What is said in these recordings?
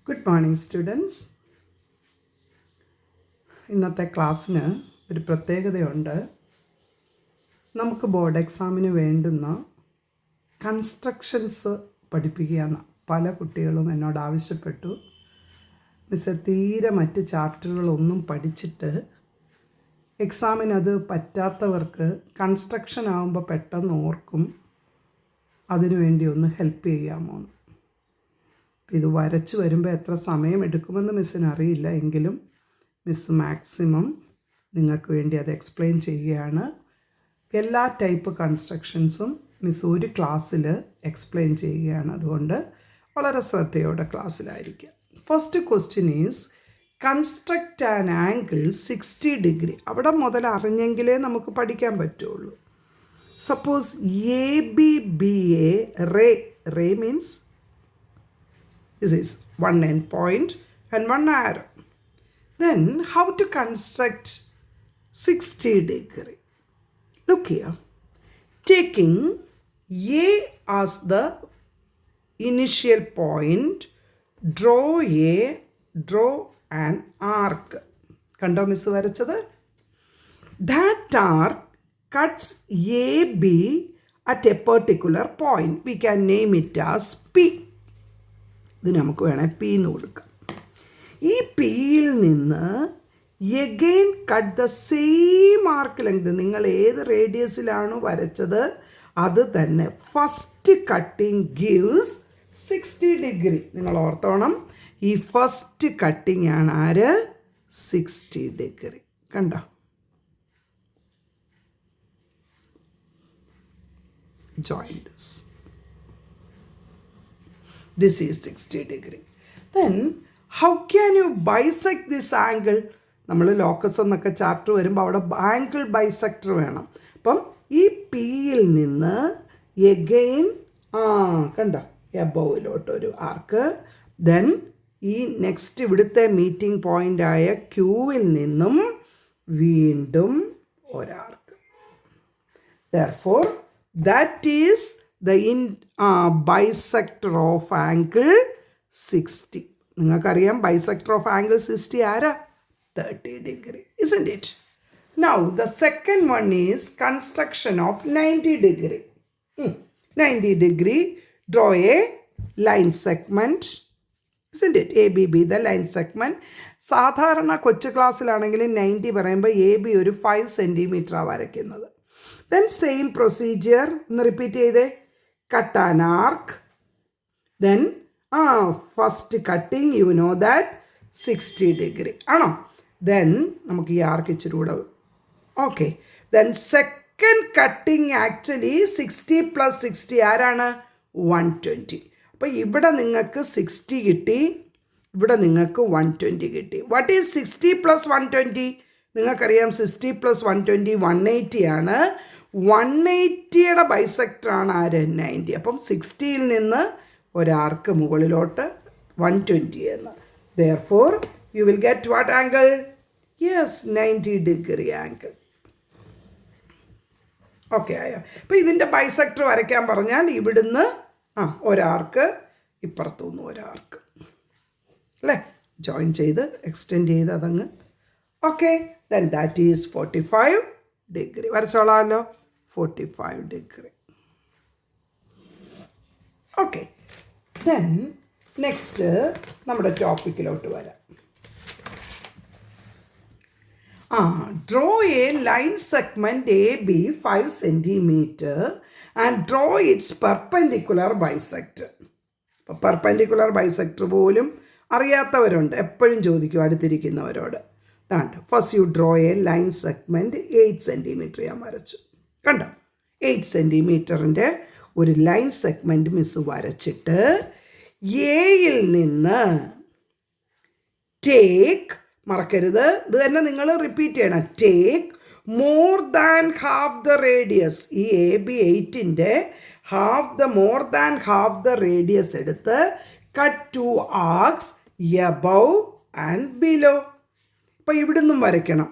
Good morning students. ഇന്നത്തെ ക്ലാസ്സിന് ഒരു പ്രത്യേകതയുണ്ട്. നമുക്ക് ബോർഡ് എക്സാമിന് വേണ്ടുന്ന കൺസ്ട്രക്ഷൻസ് പഠിപ്പിക്കുകയെന്ന് പല കുട്ടികളും എന്നോട് ആവശ്യപ്പെട്ടു. മിസ്സേ, തീരെ മറ്റ് ചാപ്റ്ററുകളൊന്നും പഠിച്ചിട്ട് എക്സാമിന് അത് പറ്റാത്തവർക്ക് കൺസ്ട്രക്ഷൻ ആകുമ്പോൾ പെട്ടെന്ന് ഓർക്കും, അതിനുവേണ്ടി ഒന്ന് ഹെൽപ്പ് ചെയ്യാമോ എന്ന്. ഇത് വരച്ച് വരുമ്പോൾ എത്ര സമയം എടുക്കുമെന്ന് മിസ്സിന് അറിയില്ല, എങ്കിലും മിസ്സ് മാക്സിമം നിങ്ങൾക്ക് വേണ്ടി അത് എക്സ്പ്ലെയിൻ ചെയ്യുകയാണ്. എല്ലാ ടൈപ്പ് കൺസ്ട്രക്ഷൻസും മിസ് ഒരു ക്ലാസ്സിൽ എക്സ്പ്ലെയിൻ ചെയ്യുകയാണ്. അതുകൊണ്ട് വളരെ ശ്രദ്ധയോടെ ക്ലാസ്സിലായിരിക്കുക. First question is construct an angle 60 degree. അവിടെ മുതൽ അറിഞ്ഞെങ്കിലേ നമുക്ക് പഠിക്കാൻ പറ്റുള്ളൂ. Suppose ABBA ray means this is one end point and one arrow. Then how to construct 60 degree? Look here. Taking A as the initial point, draw an arc. കണ്ടോ miss വരച്ചത്? That arc cuts AB at a particular point. We can name it as P. ഇത് നമുക്ക് വേണേൽ P എന്ന് കൊടുക്കാം. ഈ Pയിൽ നിന്ന് again cut the same arc length. നിങ്ങൾ ഏത് റേഡിയസിലാണോ വരച്ചത് അത് തന്നെ. First cutting gives 60 degree. നിങ്ങൾ ഓർത്തോണം, ഈ ഫസ്റ്റ് കട്ടിങ് ആണ് ആര്? 60 ഡിഗ്രി. കണ്ടോ? join this is 60 degree. Then how can you bisect this angle? നമ്മൾ ലോക്കസ് എന്നൊക്കെ ചാപ്റ്റർ വരുമ്പോൾ അവിടെ ആംഗിൾ ബൈസെക്ടർ വേണം. അപ്പം ഈ Pയിൽ നിന്ന് എഗെയിൻ കണ്ടോ എബോവിലോട്ടൊരു ആർക്ക്. ദെൻ ഈ നെക്സ്റ്റ് ഇവിടുത്തെ മീറ്റിംഗ് പോയിൻ്റായ Qവിൽ നിന്നും വീണ്ടും ഒരാർക്ക്. Therefore that is the bisector of angle 60. നിങ്ങൾക്കറിയാം ബൈസെക്ടർ ഓഫ് ആംഗിൾ 60 ആരാ? 30 degree, isn't it? Now the second one is construction of 90 degree. 90 degree, draw a line segment, isn't it? ABB, the line segment. സാധാരണ കൊച്ചു ക്ലാസ്സിലാണെങ്കിൽ 90 പറയുമ്പോൾ AB ഒരു 5 സെൻറ്റിമീറ്ററാണ് വരയ്ക്കുന്നത്. Then same procedure, ഒന്ന് repeat ചെയ്തേ. Cut an arc. Then first cutting, you know that 60 degree ആണോ? Then നമുക്ക് ഈ ആർക്ക് ഇച്ചിരി കൂടെ okay. Then second cutting actually 60 plus 60 ആരാണ്? 120. അപ്പോൾ ഇവിടെ നിങ്ങൾക്ക് 60 കിട്ടി, ഇവിടെ നിങ്ങൾക്ക് 120 കിട്ടി. What is 60 plus 120? നിങ്ങൾക്കറിയാം 60 plus 120 180 ആണ്. 180യുടെ ബൈസെക്ടറാണ് ആര്? 90. അപ്പം 60യിൽ നിന്ന് ഒരാർക്ക് മുകളിലോട്ട് 120 എന്ന്. Therefore you will get what angle? Yes, 90 degree angle. Okay ആയോ? അപ്പോൾ ഇതിൻ്റെ ബൈസെക്ടർ വരയ്ക്കാൻ പറഞ്ഞാൽ ഇവിടുന്ന് ഒരാർക്ക്, ഇപ്പുറത്തുനിന്ന് ഒരാർക്ക് അല്ലേ? ജോയിൻ ചെയ്ത് എക്സ്റ്റെൻഡ് ചെയ്ത് അതങ്ങ് okay. Then that is 45 degree. വരച്ചോളാമല്ലോ, 45 ഡിഗ്രി. ഓക്കെ. ദെൻ നെക്സ്റ്റ് നമ്മുടെ ടോപ്പിക്കിലോട്ട് വരാം. Draw a line segment AB 5 centimetre and draw its perpendicular bisector. അപ്പോൾ പെർപെൻഡിക്കുലർ ബൈസെക്ടർ പോലും അറിയാത്തവരുണ്ട്, എപ്പോഴും ചോദിക്കും അടുത്തിരിക്കുന്നവരോട്. First you draw a line segment 8 centimetre ഞാൻ വരച്ചു. കണ്ടോ? 8 സെൻറ്റിമീറ്ററിൻ്റെ ഒരു ലൈൻ സെഗ്മെൻറ്റ് മിസ് വരച്ചിട്ട് എയിൽ നിന്ന് ടേക്ക്, മറക്കരുത്, ഇത് തന്നെ നിങ്ങൾ റിപ്പീറ്റ് ചെയ്യണം, take more than half the radius. ഈ AB 8ൻ്റെ more than half the radius എടുത്ത് cut 2 arcs above and below. അപ്പോൾ ഇവിടുന്നും വരയ്ക്കണം,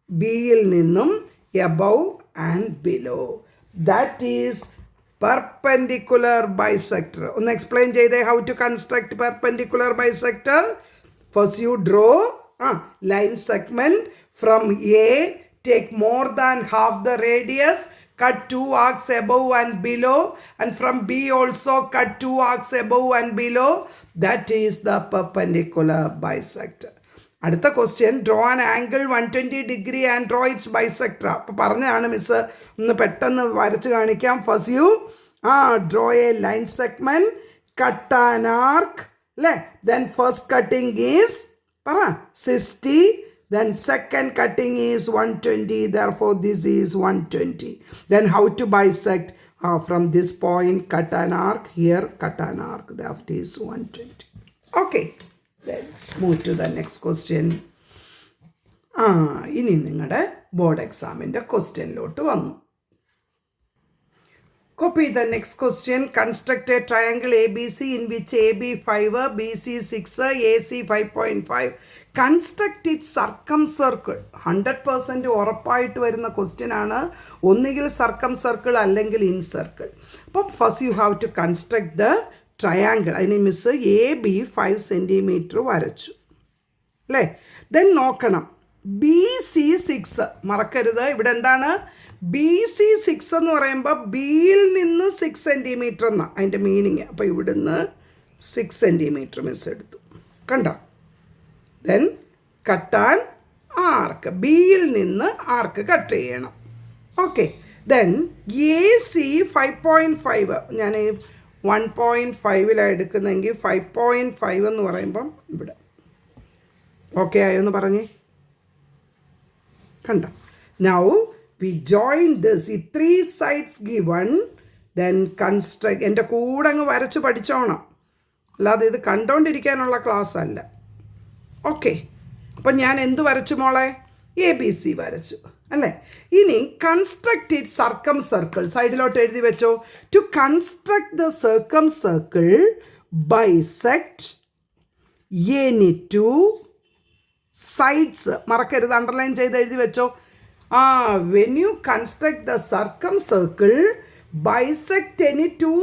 Bയിൽ നിന്നും above and below. That is perpendicular bisector. ഒന്ന് എക്സ്പ്ലെയിൻ ചെയ്തേ, how to construct perpendicular bisector. First you draw line segment from A, take more than half the radius, cut 2 arcs above and below, and from B also cut 2 arcs above and below. That is the perpendicular bisector. അടുത്ത question, draw an angle 120 degree and draw its bisector. അപ്പോൾ പറഞ്ഞതാണ് miss, ഒന്ന് പെട്ടെന്ന് വരച്ച് കാണിക്കാം. First you draw a line segment, cut an arc അല്ലേ. Then first cutting is 60, then second cutting is 120, therefore this is 120. Then how to bisect? From this point cut an arc, here cut an arc, that is 120. Okay, then move to the next question. ഇനി നിങ്ങളുടെ board എക്സാമിൻ്റെ ക്വസ്റ്റ്യനിലോട്ട് വന്നു. Copy the next question. Construct a triangle ABC in which AB 5, BC 6, AC 5.5. Construct it circumcircle. 100% ഉറപ്പായിട്ട് വരുന്ന question ആണ്. ഒന്നുകിൽ circumcircle അല്ലെങ്കിൽ incircle. അപ്പം first you have to construct the triangle. അതിന് മിസ് AB 5 സെൻറ്റിമീറ്റർ വരച്ചു അല്ലേ. Then നോക്കണം BC 6, മറക്കരുത് ഇവിടെ എന്താണ് BC 6 എന്ന് പറയുമ്പോൾ ബിയിൽ നിന്ന് 6 സെൻറ്റിമീറ്റർ എന്നാണ് അതിൻ്റെ മീനിങ്. അപ്പോൾ ഇവിടുന്ന് 6 സെൻറ്റിമീറ്റർ മിസ് എടുത്തു, കണ്ടോ. ദെൻ കട്ടാൻ ആർക്ക്, ബിയിൽ നിന്ന് ആർക്ക് കട്ട് ചെയ്യണം. ഓക്കെ, ദെൻ AC 5.5, ഞാൻ 1.5 എടുക്കുന്നെങ്കിൽ 5.5 എന്ന് പറയുമ്പം ഇവിടെ ഓക്കെ ആയോ എന്ന് പറഞ്ഞേ, കണ്ടോ. നൗ വി ജോയിൻ ദിസ്, ഈ 3 sides given, ദെൻ കൺസ്ട്രക്ട്. എൻ്റെ കൂടെ അങ്ങ് വരച്ച് പഠിച്ചോണം, അല്ലാതെ ഇത് കണ്ടോണ്ടിരിക്കാനുള്ള ക്ലാസ് അല്ല. ഓക്കെ, അപ്പം ഞാൻ എന്ത് വരച്ചു മോളെ? ABC വരച്ചു അല്ലേ. ഇനി കൺസ്ട്രക്ട് ഇറ്റ് സർക്കം സർക്കിൾ, സൈഡിലോട്ട് എഴുതി വെച്ചോ. To construct the circumcircle bisect any 2 sides. മറക്കരുത്, അണ്ടർലൈൻ ചെയ്ത് എഴുതി വെച്ചോ. When you construct the circumcircle bisect any 2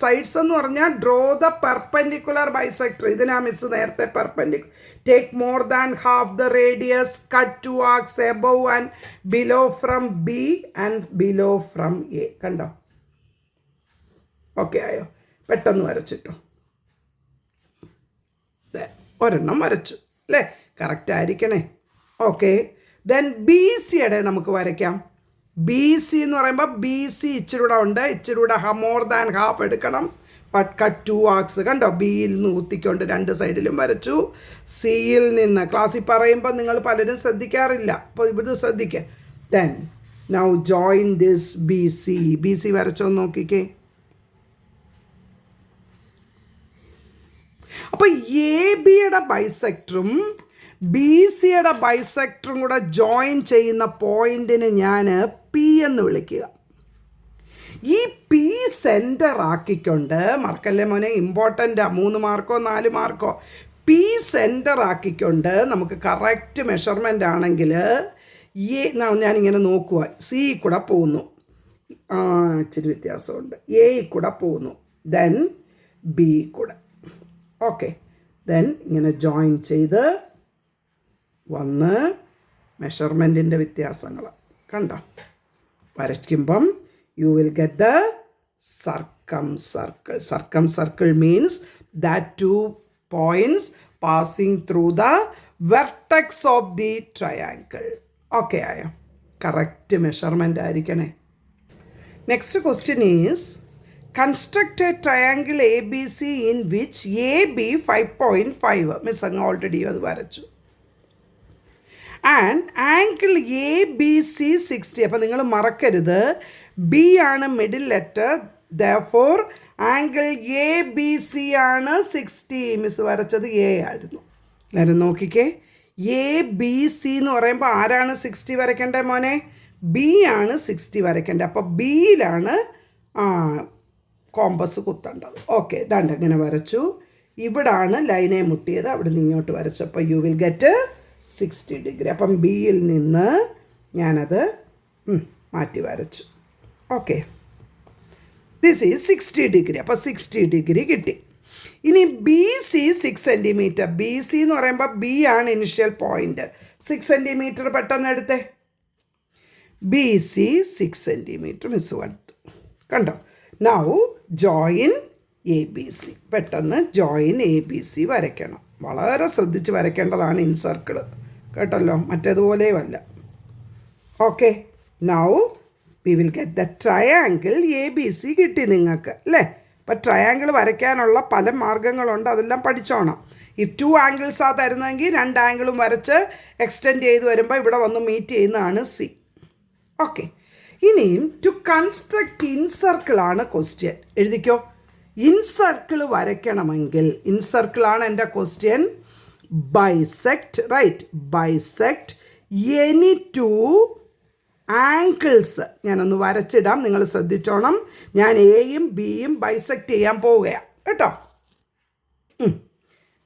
sides എന്ന് പറഞ്ഞാൽ ഡ്രോ ദ പെർപെൻഡിക്കുലർ ബൈസെക്ടർ. ഇതിനാ മിസ് നേരത്തെ perpendicular. Take more than half the radius, cut 2 arcs above and below from B and below from A. കണ്ടോ, okay ആയോ? പെട്ടെന്ന് വരച്ചിട്ടോ. ഒരെണ്ണം വരച്ചു അല്ലേ, കറക്റ്റ് ആയിരിക്കണേ. ഓക്കെ, ദെൻ BCയുടെ നമുക്ക് വരയ്ക്കാം. BC എന്ന് പറയുമ്പോൾ BC ഇച്ചിരൂടെ ഉണ്ട്, ഇച്ചിരൂടെ മോർ ദാൻ ഹാഫ് എടുക്കണം. ബട്ട് കട്ട് 2 arcs, കണ്ടോ, ബിയിൽ നിന്ന് ഊത്തിക്കൊണ്ട് 2 സൈഡിലും വരച്ചു. സിയിൽ നിന്ന് ക്ലാസ്സിൽ പറയുമ്പോൾ നിങ്ങൾ പലരും ശ്രദ്ധിക്കാറില്ല, അപ്പോൾ ഇവിടുന്ന് ശ്രദ്ധിക്കുക. Then now join this BC വരച്ചോ നോക്കിക്കേ. അപ്പോൾ ABയുടെ ബൈസെക്ടറും BCയുടെ ബൈസെക്ടറും കൂടെ ജോയിൻ ചെയ്യുന്ന പോയിന്റിന് ഞാൻ P എന്ന് വിളിക്കുക. ഈ P സെൻറ്റർ ആക്കിക്കൊണ്ട്, മറക്കല്ലേ മോനെ, ഇമ്പോർട്ടൻ്റാണ്, 3 മാർക്കോ 4 മാർക്കോ. P സെൻറ്റർ ആക്കിക്കൊണ്ട് നമുക്ക് കറക്റ്റ് മെഷർമെൻ്റ് ആണെങ്കിൽ ഞാനിങ്ങനെ നോക്കുക, C കൂടെ പോകുന്നു, ഇച്ചിരി വ്യത്യാസമുണ്ട്, A കൂടെ പോകുന്നു, ദെൻ B കൂടെ. ഓക്കെ, ദെൻ ഇങ്ങനെ ജോയിൻ ചെയ്ത് വന്ന് മെഷർമെൻറ്റിൻ്റെ വ്യത്യാസങ്ങൾ കണ്ടോ വരയ്ക്കുമ്പം you will get the circumcircle. Circumcircle means that 2 points passing through the vertex of the triangle. Okay ആയോ? കറക്റ്റ് മെഷർമെൻ്റ് ആയിരിക്കണേ. Next question is construct a triangle ABC in which AB 5.5. Miss അങ്ങ് already അത് വരച്ചു. And angle ABC 60. അപ്പം നിങ്ങൾ മറക്കരുത്, B ആണ് middle letter, therefore angle ABC ആണ് 60. മിസ് വരച്ചത് A ആയിരുന്നു. എല്ലാവരും നോക്കിക്കേ, ABC എന്ന് പറയുമ്പോൾ ആരാണ് 60 വരയ്ക്കേണ്ടത് മോനെ? B ആണ് 60 വരയ്ക്കേണ്ടത്. അപ്പോൾ ബിയിലാണ് കോമ്പസ് കുത്തേണ്ടത്. ഓക്കെ, ദാണ്ട് ഇങ്ങനെ വരച്ചു. ഇവിടാണ് ലൈനെ മുട്ടിയത്, അവിടെ നിന്ന് ഇങ്ങോട്ട് വരച്ചപ്പോൾ യു വിൽ ഗെറ്റ് 60 ഡിഗ്രി. അപ്പം ബിയിൽ നിന്ന് ഞാനത് മാറ്റി വരച്ചു. Okay, this is 60 degree. അപ്പോൾ 60 ഡിഗ്രി കിട്ടി. ഇനി B C 6 centimetre. B C എന്ന് പറയുമ്പോൾ ബി ആണ് ഇനിഷ്യൽ പോയിൻ്റ്. 6 സെൻറ്റിമീറ്റർ പെട്ടെന്ന് എടുത്തേ. ബി സി 6 സെൻറ്റിമീറ്റർ മിസ് എടുത്തു. കണ്ടോ? Now join A B C. പെട്ടെന്ന് ജോയിൻ എ ബി സി വരയ്ക്കണം. വളരെ ശ്രദ്ധിച്ച് വരയ്ക്കേണ്ടതാണ് ഇൻ സർക്കിൾ. കേട്ടല്ലോ? മറ്റേതുപോലെയുമല്ല. Okay, now we will get the triangle A B C കിട്ടി നിങ്ങൾക്ക് അല്ലേ? അപ്പോൾ ട്രയാങ്കിൾ വരയ്ക്കാനുള്ള പല മാർഗ്ഗങ്ങളുണ്ട്, അതെല്ലാം പഠിച്ചോണം. ഈ 2 ആംഗിൾസാണ് തരുന്നതെങ്കിൽ 2 ആംഗിളും വരച്ച് എക്സ്റ്റെൻഡ് ചെയ്ത് വരുമ്പോൾ ഇവിടെ വന്ന് മീറ്റ് ചെയ്യുന്നതാണ് സി. ഓക്കെ, ഇനിയും ടു കൺസ്ട്രക്റ്റ് ഇൻ സർക്കിളാണ് ക്വസ്റ്റ്യൻ. എഴുതിക്കോ. ഇൻ സർക്കിൾ വരയ്ക്കണമെങ്കിൽ, ഇൻ സർക്കിളാണ് എൻ്റെ question. Bisect, right, bisect any 2 angles. ഞാനൊന്ന് വരച്ചിടാം, നിങ്ങൾ ശ്രദ്ധിച്ചോണം. ഞാൻ എയും ബിയും ബൈസെക്റ്റ് ചെയ്യാൻ പോവുകയാണ് കേട്ടോ.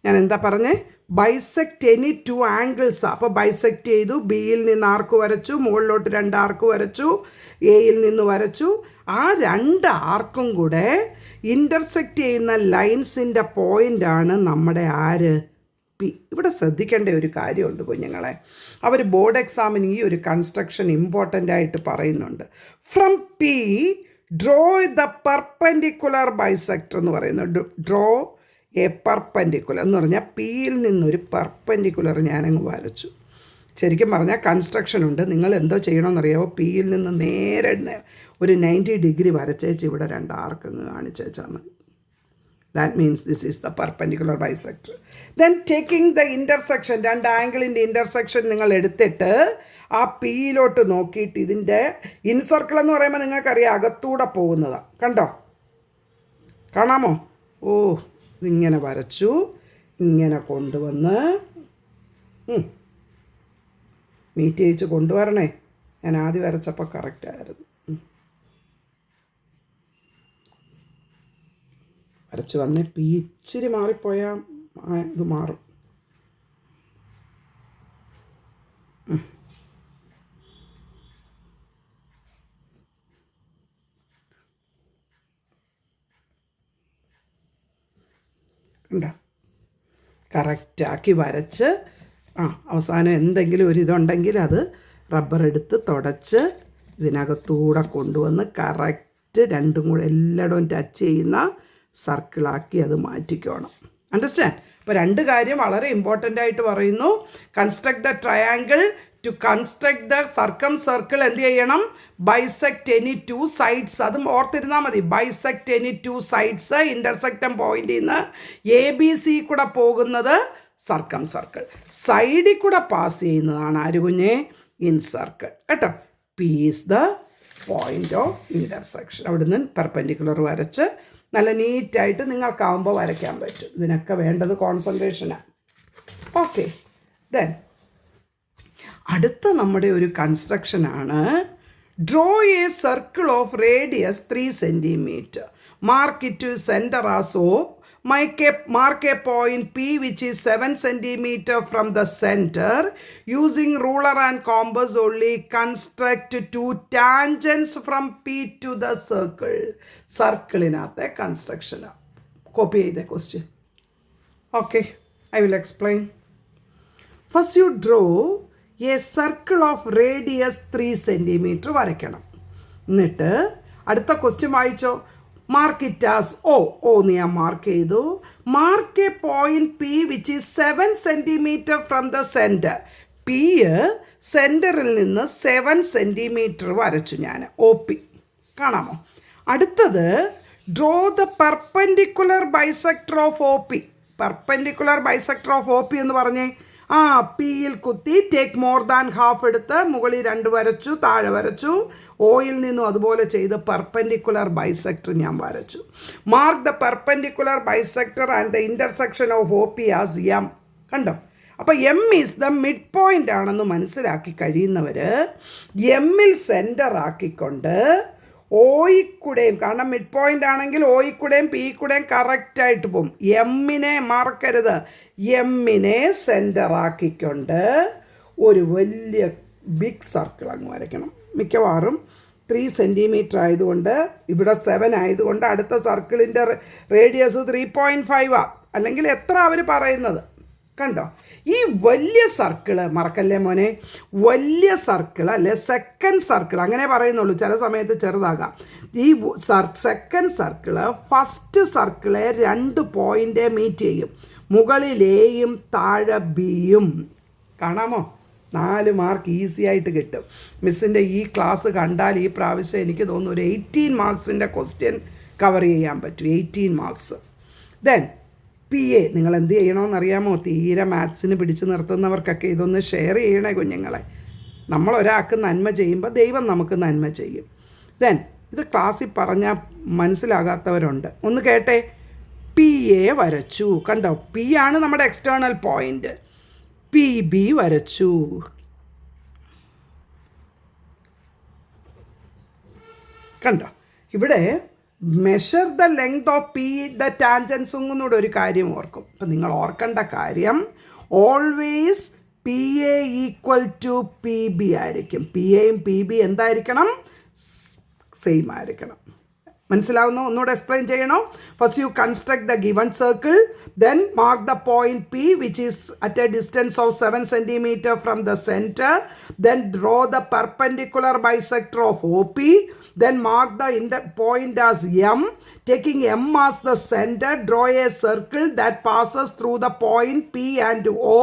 ഞാൻ എന്താ പറഞ്ഞേ? Bisect any 2 ആംഗിൾസാണ്. അപ്പോൾ ബൈസെക്റ്റ് ചെയ്തു. ബിയിൽ നിന്ന് ആർക്ക് വരച്ചു, മുകളിലോട്ട് 2 ആർക്ക് വരച്ചു, എയിൽ നിന്ന് വരച്ചു. ആ 2 ആർക്കും കൂടെ ഇൻ്റർസെക്റ്റ് ചെയ്യുന്ന ലൈൻസിൻ്റെ പോയിൻ്റാണ് നമ്മുടെ ആര്? പി. ഇവിടെ ശ്രദ്ധിക്കേണ്ട ഒരു കാര്യമുണ്ട് കുഞ്ഞുങ്ങളെ. അവർ ബോർഡ് എക്സാമിന് ഈ ഒരു കൺസ്ട്രക്ഷൻ ഇമ്പോർട്ടൻ്റ് ആയിട്ട് പറയുന്നുണ്ട്. From P draw the perpendicular bisector എന്ന് പറയുന്നത്. ഡ്രോ എ പെർപെൻഡിക്കുലർ എന്ന് പറഞ്ഞാൽ പിയിൽ നിന്നൊരു പെർപെൻഡിക്കുലർ ഞാനങ്ങ് വരച്ചു. ശരിക്കും പറഞ്ഞാൽ കൺസ്ട്രക്ഷൻ ഉണ്ട്. നിങ്ങൾ എന്തോ ചെയ്യണമെന്നറിയാമോ? പിയിൽ നിന്ന് നേരെ ഒരു 90 ഡിഗ്രി വരച്ചേച്ച് ഇവിടെ 2 ആർക്കങ്ങ് കാണിച്ചേച്ചാൽ മതി. That means this is the perpendicular bisector. Then taking the intersection, 2 ആംഗിളിൻ്റെ intersection നിങ്ങൾ എടുത്തിട്ട് ആ പിയിലോട്ട് നോക്കിയിട്ട് ഇതിൻ്റെ ഇൻസർക്കിൾ എന്ന് പറയുമ്പോൾ നിങ്ങൾക്കറിയാം അകത്തൂടെ പോകുന്നതാണ്. കണ്ടോ? കാണാമോ? ഓ, ഇതിങ്ങനെ വരച്ചു, ഇങ്ങനെ കൊണ്ടുവന്ന് മീറ്റ് ചെയ്യിച്ച് കൊണ്ടുവരണേ. ഞാൻ ആദ്യം വരച്ചപ്പോൾ കറക്റ്റായിരുന്നു. വരച്ച് വന്നേ പി ഇച്ചിരി മാറിപ്പോയാൽ ഇത് മാറും. കണ്ടോ? കറക്റ്റാക്കി വരച്ച് അവസാനം എന്തെങ്കിലും ഒരു ഇതുണ്ടെങ്കിൽ അത് റബ്ബർ എടുത്ത് തുടച്ച് ഇതിനകത്തൂടെ കൊണ്ടുവന്ന് കറക്റ്റ് 2 കൂടെ എല്ലായിടവും ടച്ച് ചെയ്യുന്ന സർക്കിളാക്കി അത് മാറ്റിക്കോണം. അണ്ടർസ്റ്റാൻഡ്? അപ്പോൾ 2 കാര്യം വളരെ ഇമ്പോർട്ടൻ്റ് ആയിട്ട് പറയുന്നു. Construct the triangle. To construct the circumcircle എന്ത് ചെയ്യണം? Bisect any 2 sides. അതും ഓർത്തിരുന്നാൽ മതി. Bisect any 2 sides. ഇൻ്റർസെക്റ്റം പോയിന്റിൽ നിന്ന് എ ബി സി കൂടെ പോകുന്നത് സർക്കം സർക്കിൾ. സൈഡിൽ കൂടെ പാസ് ചെയ്യുന്നതാണ് ആര് കുഞ്ഞേ? ഇൻ സർക്കിൾ കേട്ടോ. P is the point of intersection. അവിടുന്ന് പെർപെൻഡിക്കുലർ വരച്ച് നല്ല നീറ്റായിട്ട് നിങ്ങൾക്കാവുമ്പോൾ വരയ്ക്കാൻ പറ്റും. ഇതിനൊക്കെ വേണ്ടത് കോൺസെൻട്രേഷനാണ്. ഓക്കെ, ദെൻ അടുത്ത നമ്മുടെ ഒരു കൺസ്ട്രക്ഷനാണ് draw a circle of radius 3 centimetre. Mark it to centre as O. Mark a point P which is 7 centimeter from the center. Using ruler and compass only, construct 2 tangents from P to the circle. Circle in the construction. Copy the question. Okay, I will explain. First you draw a circle of radius 3 centimeter വരയ്ക്കണം. എന്നിട്ട് അടുത്ത question വായിച്ചോ. Mark it as O. O എന്ന് ഞാൻ mark ചെയ്തു. Mark a point P which is 7 centimetre from the centre. P സെൻറ്ററിൽ നിന്ന് 7 centimetre വരച്ചു ഞാൻ. ഒ പി കാണാമോ? അടുത്തത് draw the perpendicular bisector of O P. Perpendicular bisector of O P എന്ന് പറഞ്ഞേ. പിയിൽ കുത്തി ടേക്ക് മോർ ദാൻ ഹാഫ് എടുത്ത് മുകളിൽ 2 വരച്ചു, താഴെ വരച്ചു. ഓയിൽ നിന്നും അതുപോലെ ചെയ്ത് പെർപെൻഡിക്കുലർ ബൈസെക്ടർ ഞാൻ വരച്ചു. Mark the perpendicular bisector and the intersection of O P as M. കണ്ടോ? അപ്പോൾ M is the mid point ആണെന്ന് മനസ്സിലാക്കി കഴിയുന്നവർ എമ്മിൽ സെൻറ്റർ ആക്കിക്കൊണ്ട് ഓയിക്കൂടെയും, കാരണം മിഡ് പോയിൻ്റ് ആണെങ്കിൽ ഓയിക്കൂടെയും പി കൂടെയും കറക്റ്റായിട്ട് പോകും. എമ്മിനെ മറക്കരുത്. എമ്മിനെ സെൻറ്റർ ആക്കിക്കൊണ്ട് ഒരു വലിയ ബിഗ് സർക്കിൾ അങ്ങ് വരയ്ക്കണം. മിക്കവാറും 3 സെൻറ്റിമീറ്റർ ആയതുകൊണ്ട് ഇവിടെ 7 ആയതുകൊണ്ട് അടുത്ത സർക്കിളിൻ്റെ റേഡിയസ് 3.5 അല്ലെങ്കിൽ എത്ര അവർ പറയുന്നത് കണ്ടോ. ഈ വലിയ സർക്കിള് മറക്കല്ലേ മോനെ, വലിയ സർക്കിൾ അല്ലെ സെക്കൻഡ് സർക്കിൾ അങ്ങനെ പറയുന്നുള്ളൂ, ചില സമയത്ത് ചെറുതാകാം. ഈ സെക്കൻഡ് സർക്കിള് ഫസ്റ്റ് സർക്കിളെ 2 പോയിൻ്റ് മീറ്റ് ചെയ്യും, മുകളിൽ എയും താഴെ ബിയും. കാണാമോ? 4 മാർക്ക് ഈസി ആയിട്ട് കിട്ടും. മിസ്സിൻ്റെ ഈ ക്ലാസ് കണ്ടാൽ ഈ പ്രാവശ്യം എനിക്ക് തോന്നുന്നു ഒരു 18 മാർക്സിൻ്റെ ക്വസ്റ്റ്യൻ കവർ ചെയ്യാൻ പറ്റും. 18 മാർക്സ്. ദെൻ PA നിങ്ങൾ എന്ത് ചെയ്യണമെന്നറിയാമോ? തീരെ മാത്സിന് പിടിച്ച് നിർത്തുന്നവർക്കൊക്കെ ഇതൊന്ന് ഷെയർ ചെയ്യണേ കുഞ്ഞുങ്ങളെ. നമ്മളൊരാൾക്ക് നന്മ ചെയ്യുമ്പോൾ ദൈവം നമുക്ക് നന്മ ചെയ്യും. ദെൻ ഇത് ക്ലാസ്സിൽ പറഞ്ഞാൽ മനസ്സിലാകാത്തവരുണ്ട്, ഒന്ന് കേട്ടെ. PA വരച്ചു, കണ്ടോ? P ആണ് നമ്മുടെ എക്സ്റ്റേണൽ പോയിൻ്റ്. PB വരച്ചു, കണ്ടോ? ഇവിടെ measure the length of P the tangents എന്നൂടെ ഒരു കാര്യം ഓർക്കും. ഇപ്പം നിങ്ങൾ ഓർക്കേണ്ട കാര്യം always PA equal to PB ആയിരിക്കും. PAയും PB എന്തായിരിക്കണം? സെയിം ആയിരിക്കണം. മനസ്സിലാവുന്നോ? ഒന്നുകൂടെ എക്സ്പ്ലെയിൻ ചെയ്യണോ? First you construct the given circle, then mark the point P which is at a distance of 7 centimetre from the centre, then draw the perpendicular bisector of OP, then mark the point as M. Taking M as the center, draw a circle that passes through the point P and O.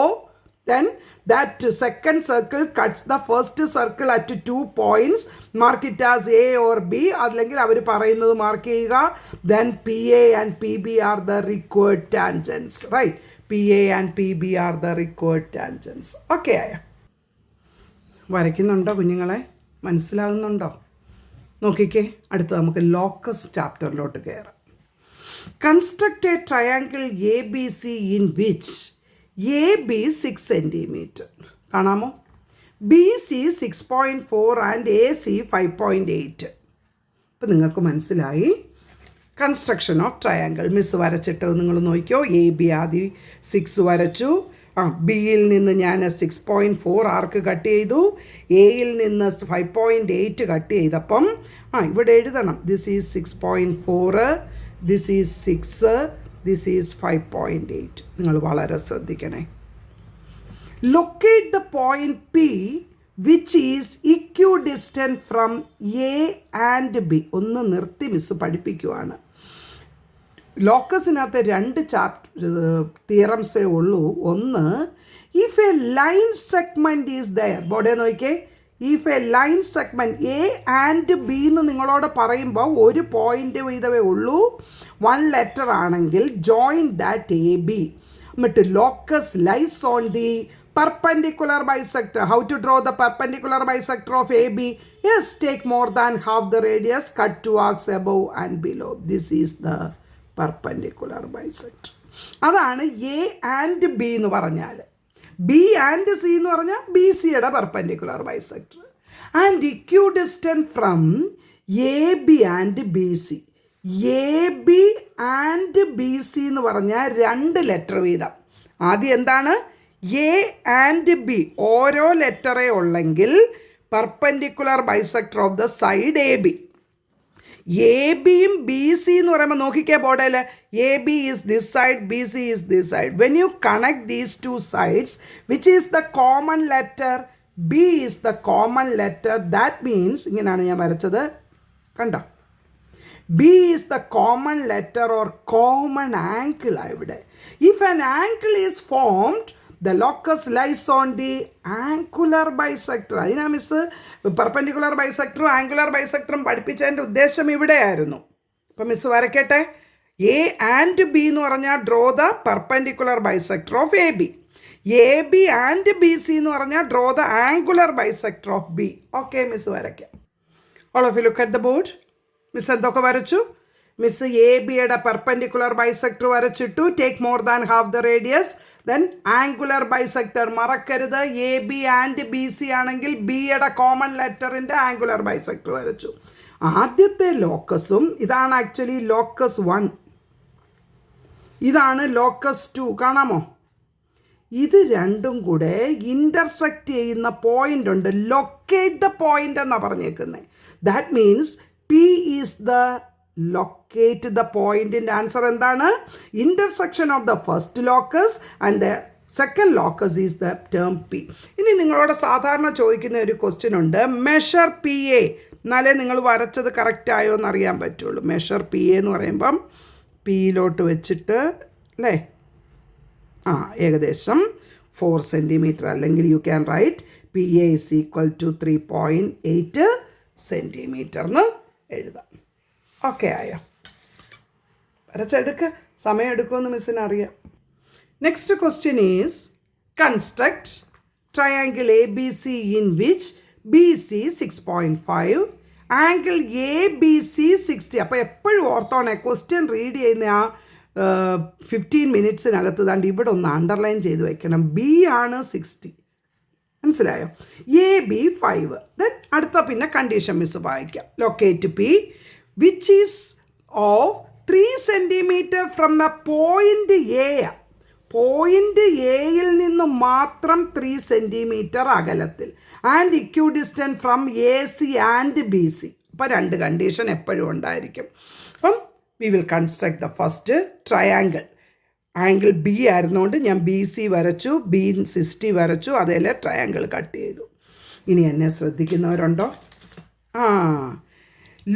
Then that second circle cuts the first circle at 2 points. Mark it as A or B. അല്ലെങ്കിൽ അവർ പറയുന്നത് mark ചെയ്യുക. Then PA and PB are the required tangents. Right? PA and PB are the required tangents. Okay. വരയ്ക്കുന്നുണ്ടോ കുഞ്ഞുങ്ങളെ? മനസ്സിലാകുന്നുണ്ടോ? നോക്കിക്കേ, അടുത്ത് നമുക്ക് locus ചാപ്റ്ററിലോട്ട് കയറാം. Construct a triangle ABC in which AB 6 centimetre. കാണാമോ? BC 6.4 and AC 5.8. ഇപ്പം നിങ്ങൾക്ക് മനസ്സിലായി കൺസ്ട്രക്ഷൻ ഓഫ് ട്രയാങ്കിൾ. മിസ് വരച്ചിട്ട് നിങ്ങൾ നോക്കിയോ. AB ആദ്യം 6 വരച്ചു. ബിയിൽ നിന്ന് ഞാൻ 6.4 ആർക്ക് കട്ട് ചെയ്തു, എയിൽ നിന്ന് 5.8 കട്ട് ചെയ്തപ്പം ഇവിടെ എഴുതണം. This is 6.4, this is 6, this is 5.8. നിങ്ങൾ വളരെ ശ്രദ്ധിക്കണേ. Locate the point P which is equidistant from A and B. ഒന്ന് നിർത്തി മിസ് പഠിപ്പിക്കുവാണ്. ലോക്കസിനകത്ത് 2 തിയറംസേ ഉള്ളൂ. ഒന്ന്, if a line segment is there. ബോർഡേ നോക്കിയേ, if a line segment A and B എന്ന് നിങ്ങളോട് പറയുമ്പോൾ ഒരു പോയിൻ്റ് വീതമേ ഉള്ളൂ, 1 ലെറ്റർ ആണെങ്കിൽ ജോയിൻ ദാറ്റ് AB. എന്നിട്ട് locus lies on the perpendicular bisector. How to draw the perpendicular bisector of AB? Yes, take more than half the radius, cut 2 arcs above and below. This is the perpendicular bisector. അതാണ് A and B എന്ന് പറഞ്ഞാൽ. B and C എന്ന് പറഞ്ഞാൽ BCയുടെ perpendicular bisector. And equidistant from AB and BC. AB and BC എന്ന് പറഞ്ഞാൽ 2 letter വീതം. ആദ്യം എന്താണ്? A ആൻഡ് B ഓരോ ലെറ്ററേ ഉള്ളെങ്കിൽ perpendicular bisector of the side AB. AB യും BC എന്ന് പറയുമ്പോൾ നോക്കിക്കേ ബോർഡിൽ, AB is this side, BC is this side. When you connect these 2 sides, which is the common letter? B is the common letter. That means ഇങ്ങനെയാണ് ഞാൻ വരച്ചത്, കണ്ടോ? B is the common letter or common angle ഇവിടെ. If an angle is formed, the locus lies on the angular bisector. അതിനാ miss perpendicular ബൈസെക്ടറും angular ബൈസെക്ടറും പഠിപ്പിച്ചതിൻ്റെ ഉദ്ദേശം ഇവിടെയായിരുന്നു. അപ്പം miss വരയ്ക്കട്ടെ. A and B എന്ന് പറഞ്ഞാൽ draw the perpendicular bisector of AB. AB and BC എന്ന് പറഞ്ഞാൽ draw the angular bisector of B. Okay miss വരയ്ക്കാം. All of you look at the board. Miss എന്തൊക്കെ വരച്ചു? മിസ് ABയുടെ പെർപെൻഡിക്കുലർ ബൈസെക്ടർ വരച്ചിട്ടു. Take more than half the radius. Then angular bisector മറക്കരുത്. AB and BC ആണെങ്കിൽ ബിയുടെ common ലെറ്ററിൻ്റെ angular bisector വരച്ചു. ആദ്യത്തെ ലോക്കസും ഇതാണ് ആക്ച്വലി ലോക്കസ് 1, ഇതാണ് ലോക്കസ് 2. കാണാമോ? ഇത് രണ്ടും കൂടെ ഇൻ്റർസെക്റ്റ് ചെയ്യുന്ന പോയിൻ്റ് ഉണ്ട്. ലൊക്കേറ്റ് ദ പോയിൻ്റ് എന്നാണ് പറഞ്ഞേക്കുന്നത്. That means P is the locate the പോയിൻറ്റിൻ്റെ ആൻസർ എന്താണ്? Intersection of the first locus and the second locus is the term P. ഇനി നിങ്ങളോട് സാധാരണ ചോദിക്കുന്ന ഒരു ക്വസ്റ്റ്യൻ ഉണ്ട്, മെഷർ പി എ, എന്നാലേ നിങ്ങൾ വരച്ചത് കറക്റ്റായോ എന്ന് അറിയാൻ പറ്റുള്ളൂ. മെഷർ പി എ എന്ന് പറയുമ്പം പിയിലോട്ട് വെച്ചിട്ട് അല്ലേ, ഏകദേശം 4 സെൻറ്റിമീറ്റർ, അല്ലെങ്കിൽ you can write P A is equal to 3.8 centimetre എന്ന് എഴുതാം. ഓക്കെ ആയോ? വരച്ചെടുക്കുക, സമയം എടുക്കുമെന്ന് മിസ്സിന് അറിയാം. Next question is construct triangle A B C in which B C 6.5 angle A B C 60. അപ്പോൾ എപ്പോഴും ഓർത്തോണേ, ക്വസ്റ്റ്യൻ റീഡ് ചെയ്യുന്ന ആ 15 മിനിറ്റ്സിനകത്ത് താണ്ട് ഇവിടെ ഒന്ന് അണ്ടർലൈൻ ചെയ്ത് വയ്ക്കണം. ബി ആണ് 60, മനസ്സിലായോ? A B 5. ദെൻ അടുത്ത പിന്നെ കണ്ടീഷൻ മിസ് വായിക്കാം. Locate P which is of 3 centimetre from the point A. Point എയിൽ നിന്ന് മാത്രം 3 സെൻറ്റിമീറ്റർ അകലത്തിൽ and equidistant from A C and B C. അപ്പോൾ 2 കണ്ടീഷൻ എപ്പോഴും ഉണ്ടായിരിക്കും. അപ്പം we will construct the first triangle. Angle B ആയിരുന്നുകൊണ്ട് ഞാൻ ബി സി വരച്ചു, ബി 60 വരച്ചു, അതേലെ ട്രയാങ്കിൾ കട്ട് ചെയ്തു. ഇനി എന്നെ ശ്രദ്ധിക്കുന്നവരുണ്ടോ?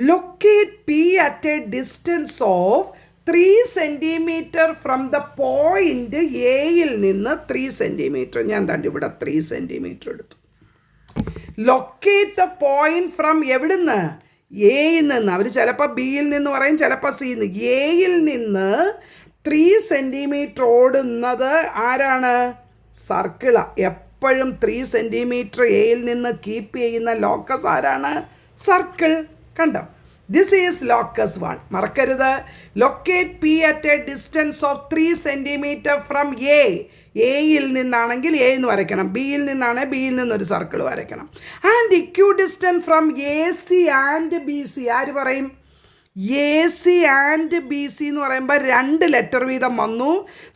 Locate P at a distance of 3 centimetre from the point എയിൽ നിന്ന് 3 സെൻറ്റിമീറ്റർ. ഞാൻ തണ്ട് ഇവിടെ 3 സെൻറ്റിമീറ്റർ എടുത്തു. ലൊക്കേറ്റ് ദ പോയിന്റ് ഫ്രം എവിടുന്ന്? എയിൽ നിന്ന്. അവർ ചിലപ്പോൾ ബിയിൽ നിന്ന് പറയും, ചിലപ്പോൾ സിയിൽ നിന്ന്. എയിൽ നിന്ന് 3 സെൻറ്റിമീറ്റർ ഓടുന്നത് ആരാണ്? സർക്കിളാണ്. എപ്പോഴും 3 സെൻറ്റിമീറ്റർ എയിൽ നിന്ന് കീപ്പ് ചെയ്യുന്ന ലോക്കസ് ആരാണ്? സർക്കിൾ. കണ്ടോ? This is locus 1. മറക്കരുത്, locate P at a distance of 3 centimetre from A. എയിൽ നിന്നാണെങ്കിൽ എ എന്ന് വരയ്ക്കണം, ബിയിൽ നിന്നാണെങ്കിൽ ബിയിൽ നിന്നൊരു സർക്കിൾ വരയ്ക്കണം. And equidistant from A C and B C. ആര് പറയും? A C and B C എന്ന് പറയുമ്പോൾ 2 ലെറ്റർ വീതം വന്നു.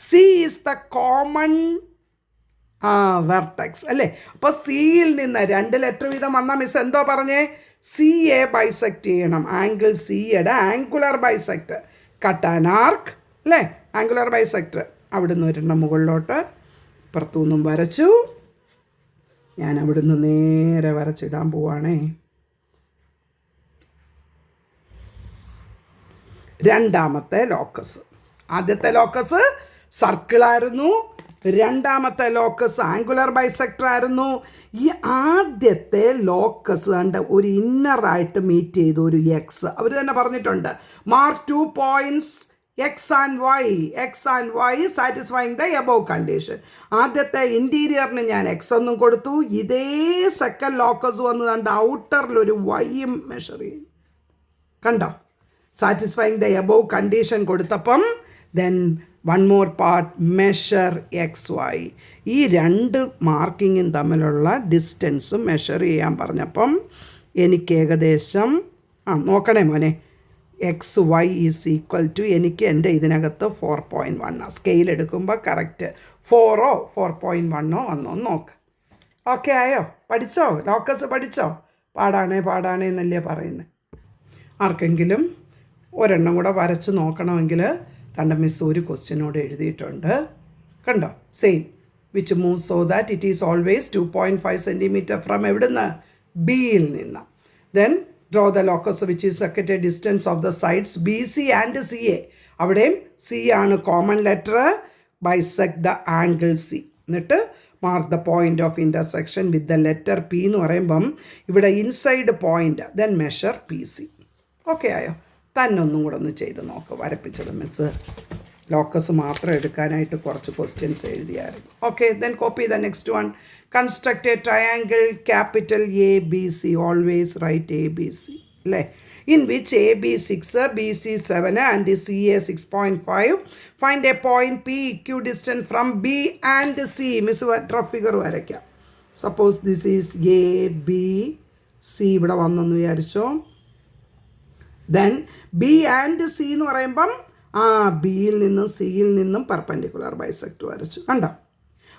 C is the common vertex അല്ലേ. അപ്പോൾ സിയിൽ നിന്ന് 2 ലെറ്റർ വീതം വന്നാൽ മിസ് എന്തോ പറഞ്ഞേ? സി എ ബൈസെക്റ്റ് ചെയ്യണം. ആംഗിൾ സിയുടെ angular bisect, cut an arc അല്ലേ, ആംഗുലർ ബൈസെക്റ്റ്. അവിടുന്ന് ഒരെണ്ണം മുകളിലോട്ട് പുറത്തുനിന്നും വരച്ചു. ഞാൻ അവിടുന്ന് നേരെ വരച്ചിടാൻ പോവാണേ. രണ്ടാമത്തെ ലോക്കസ്. ആദ്യത്തെ ലോക്കസ് സർക്കിളായിരുന്നു, രണ്ടാമത്തെ ലോക്കസ് ആംഗുലർ ബൈസെക്ടർ ആയിരുന്നു. ഈ ആദ്യത്തെ ലോക്കസ് കണ്ട് ഒരു ഇന്നറായിട്ട് മീറ്റ് ചെയ്തു ഒരു എക്സ്. അവർ തന്നെ പറഞ്ഞിട്ടുണ്ട്, mark 2 points X and Y satisfying the above condition. ആദ്യത്തെ ഇൻറ്റീരിയറിന് ഞാൻ എക്സ് ഒന്നും കൊടുത്തു. ഇതേ സെക്കൻഡ് ലോക്കസ് വന്ന് കണ്ട് ഔട്ടറിലൊരു വൈയും മെഷർ ചെയ്യും. കണ്ടോ? സാറ്റിസ്ഫൈങ് ദ എബോവ് കണ്ടീഷൻ കൊടുത്തപ്പം then one more part measure X Y. ഈ 2 മാർക്കിങ്ങും തമ്മിലുള്ള ഡിസ്റ്റൻസും മെഷർ ചെയ്യാൻ പറഞ്ഞപ്പം എനിക്ക് ഏകദേശം നോക്കണേ മോനെ, X Y is equal to എനിക്ക് എൻ്റെ ഇതിനകത്ത് 4.1 സ്കെയിൽ എടുക്കുമ്പോൾ കറക്റ്റ് 4 4.1 വന്നോ നോക്ക്. ഓക്കെ ആയോ? പഠിച്ചോ? ലോക്കസ് പഠിച്ചോ? പാടാണേ എന്നല്ലേ പറയുന്നത്. ആർക്കെങ്കിലും ഒരെണ്ണം കൂടെ വരച്ച് നോക്കണമെങ്കിൽ തൻ്റെ മിസ് ഒരു ക്വസ്റ്റ്യനോട് എഴുതിയിട്ടുണ്ട്. കണ്ടോ? Same which move so that it is always 2.5 centimetre from എവിടുന്ന്? ബിയിൽ നിന്ന്. Then draw the locus which is at a distance of the sides B C and C A. അവിടെയും സി ആണ് common letter. Bisect the angle C. എന്നിട്ട് mark the point of intersection with the letter P എന്ന് പറയുമ്പം ഇവിടെ inside point. Then measure P C. Okay ആയോ? തന്നെ ഒന്നും കൂടെ ഒന്ന് ചെയ്ത് നോക്ക്. വരപ്പിച്ചത് മിസ് ലോക്കസ് മാത്രം എടുക്കാനായിട്ട് കുറച്ച് ക്വസ്റ്റ്യൻസ് എഴുതിയായിരുന്നു. Okay, then copy the next one. Construct a triangle capital A B C. Always write A B C അല്ലേ. In which A B 6, B C 7 and C A 6.5. Find a point P equidistant from B and C. Miss rough figure വരയ്ക്കാം. Suppose this is A B C ഇവിടെ വന്നെന്ന് വിചാരിച്ചോ. Then B and C എന്ന് പറയുമ്പം ബിയിൽ നിന്നും സിയിൽ നിന്നും പെർപെൻഡിക്കുലർ ബൈസെക്ട് വരച്ചു. കണ്ടോ?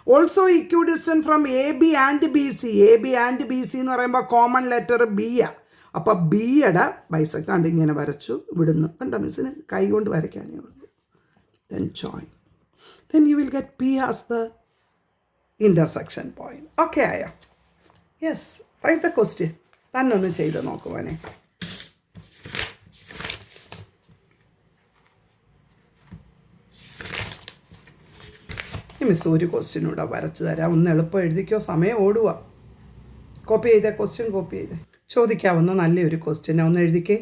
Also equidistant from A B and B C. A B and B C എന്ന് പറയുമ്പോൾ കോമൺ ലെറ്റർ ബി ആണ്. അപ്പോൾ ബിയുടെ ബൈസെക്ടർ കണ്ട് ഇങ്ങനെ വരച്ചു, ഇവിടുന്ന് കണ്ടോ മിസ്സിന് കൈ കൊണ്ട് വരയ്ക്കാനേ ഉള്ളൂ. Then join, then you will get P as the intersection point. Okay ആയോ? Yes, write the question. തന്നെ ഒന്ന് ചെയ്ത് നോക്കുവാനേ. മിസ് ഒരു ക്വസ്റ്റ്യനൂടെ വരച്ച് തരാം, ഒന്ന് എളുപ്പം എഴുതിക്കോ, സമയം ഓടുക. കോപ്പി ചെയ്തേ, ക്വസ്റ്റ്യൻ കോപ്പി ചെയ്തേ. ചോദിക്കാവുന്ന നല്ലൊരു ക്വസ്റ്റ്യൻ ഒന്ന് എഴുതിക്കേ.